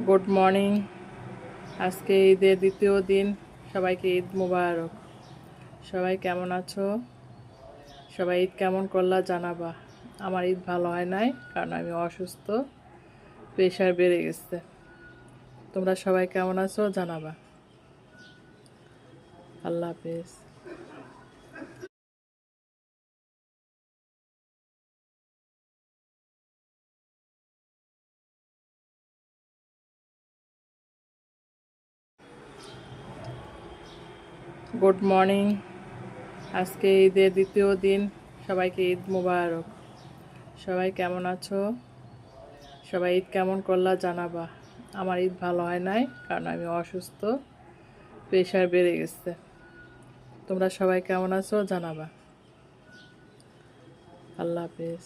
Good morning. আজকে ঈদের দ্বিতীয় দিন। সবাইকে ঈদ মোবারক। সবাই কেমন আছো? সবাই ঈদ কেমন করলা জানাবা। আমার ঈদ ভালো হয় নাই, কারণ আমি অসুস্থ, প্রেশার বেড়ে গেছে। তোমরা সবাই কেমন আছো জানাবা। আল্লাহ হাফেজ। Good morning. আজকে ঈদের দ্বিতীয় দিন। সবাইকে ঈদ মোবারক। সবাই কেমন আছো? সবাই ঈদ কেমন করলা জানাবা। আমার ঈদ ভালো হয় নাই, কারণ আমি অসুস্থ, প্রেশার বেড়ে গেছে। তোমরা সবাই কেমন আছো জানাবা। আল্লাহ হাফেজ।